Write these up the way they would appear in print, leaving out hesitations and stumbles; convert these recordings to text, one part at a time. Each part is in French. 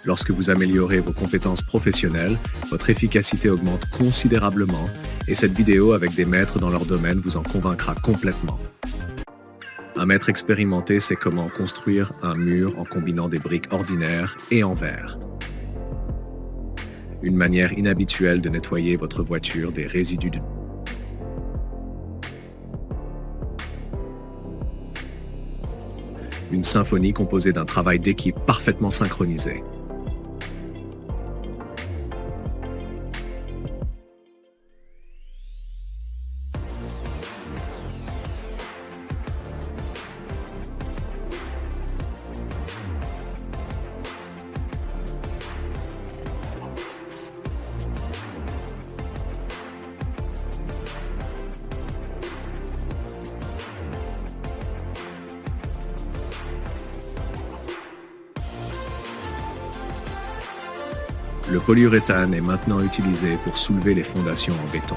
Lorsque vous améliorez vos compétences professionnelles, votre efficacité augmente considérablement et cette vidéo avec des maîtres dans leur domaine vous en convaincra complètement. Un maître expérimenté sait comment construire un mur en combinant des briques ordinaires et en verre. Une manière inhabituelle de nettoyer votre voiture des résidus de... Une symphonie composée d'un travail d'équipe parfaitement synchronisé. Le polyuréthane est maintenant utilisé pour soulever les fondations en béton.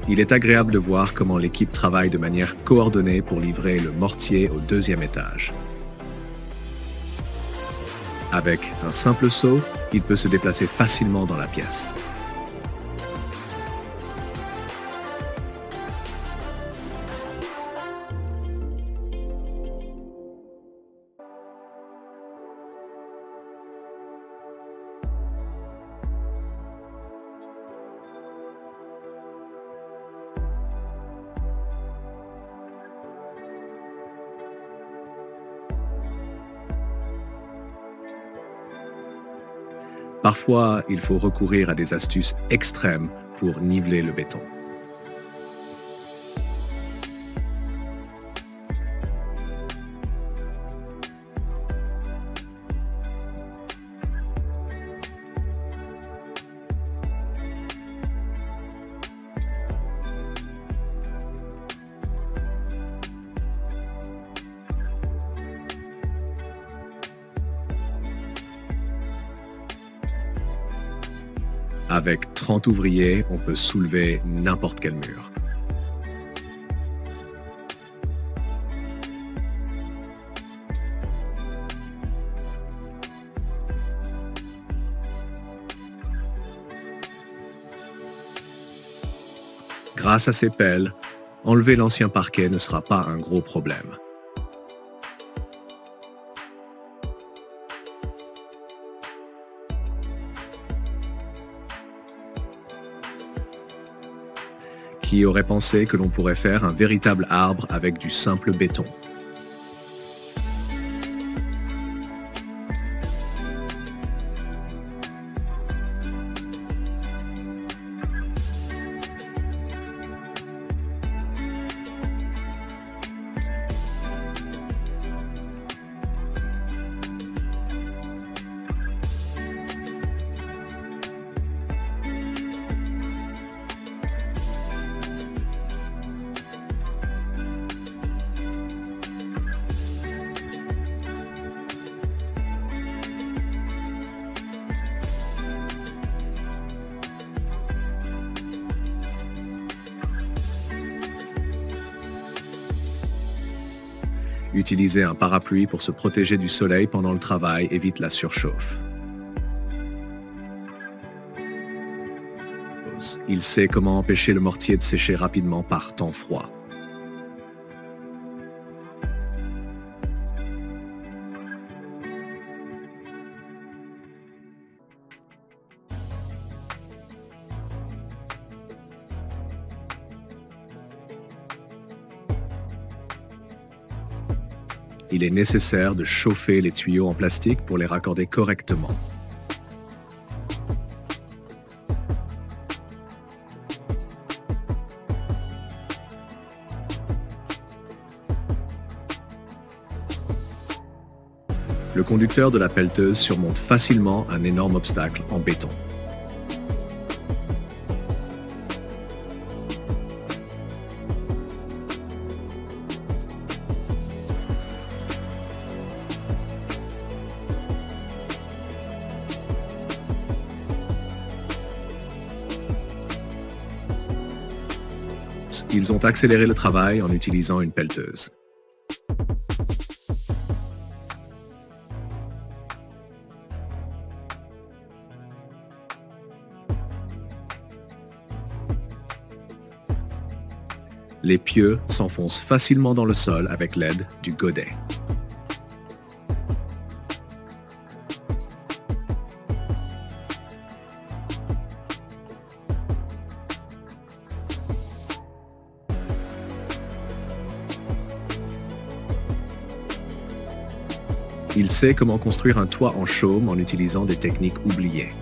Il est agréable de voir comment l'équipe travaille de manière coordonnée pour livrer le mortier au deuxième étage. Avec un simple seau, il peut se déplacer facilement dans la pièce. Parfois, il faut recourir à des astuces extrêmes pour niveler le béton. Avec 30 ouvriers, on peut soulever n'importe quel mur. Grâce à ces pelles, enlever l'ancien parquet ne sera pas un gros problème. Qui aurait pensé que l'on pourrait faire un véritable arbre avec du simple béton? Utiliser un parapluie pour se protéger du soleil pendant le travail évite la surchauffe. Il sait comment empêcher le mortier de sécher rapidement par temps froid. Il est nécessaire de chauffer les tuyaux en plastique pour les raccorder correctement. Le Le conducteur de la pelleteuse surmonte facilement un énorme obstacle en béton. Ils ont accéléré le travail en utilisant une pelleteuse. Les pieux s'enfoncent facilement dans le sol avec l'aide du godet. Il sait comment construire un toit en chaume en utilisant des techniques oubliées.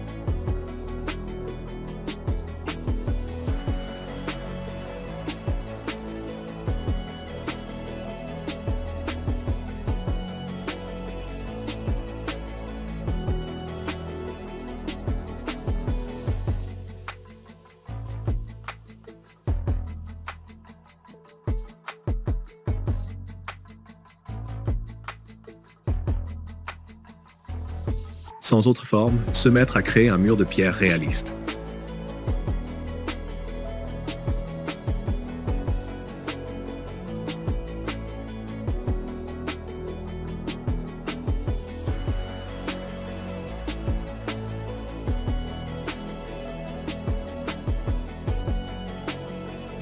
Sans autre forme, se mettre à créer un mur de pierre réaliste.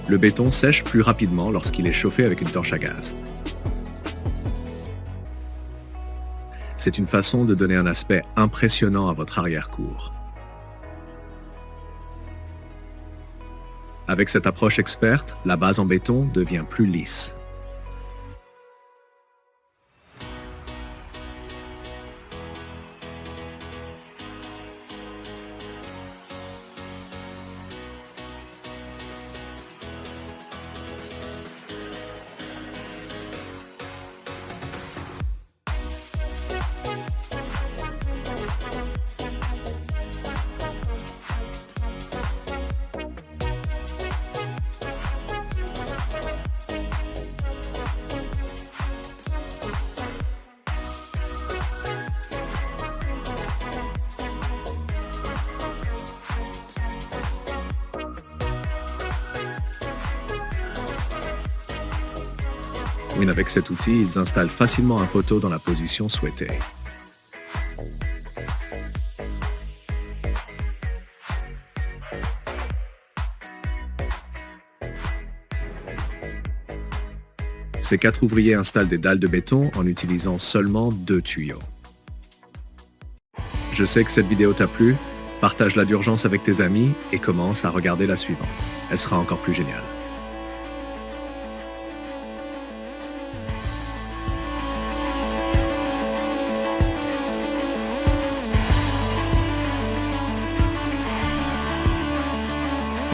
Le béton sèche plus rapidement lorsqu'il est chauffé avec une torche à gaz. C'est une façon de donner un aspect impressionnant à votre arrière-cour. Avec cette approche experte, la base en béton devient plus lisse. Avec cet outil, ils installent facilement un poteau dans la position souhaitée. Ces 4 ouvriers installent des dalles de béton en utilisant seulement 2 tuyaux. Je sais que cette vidéo t'a plu, partage-la d'urgence avec tes amis et commence à regarder la suivante. Elle sera encore plus géniale.